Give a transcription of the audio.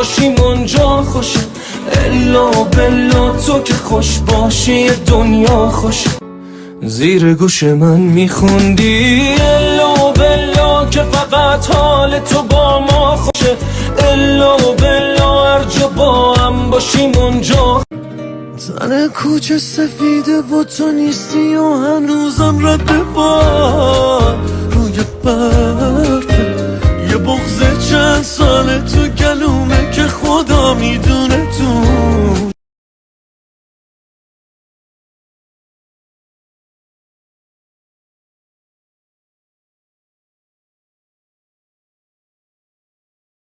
باشیم اونجا خوشه. الا بلا تو که خوش باشی دنیا خوشه. زیر گوش من میخوندی الا بلا که فقط حال تو با ما خوشه. الا بلا هر جا با هم باشیم اونجا. زن کوچه سفیده و تو نیستی و هنوزم رد بار روی برفه. یه بغض چند ساله تو گلومه که خدا میدونه تو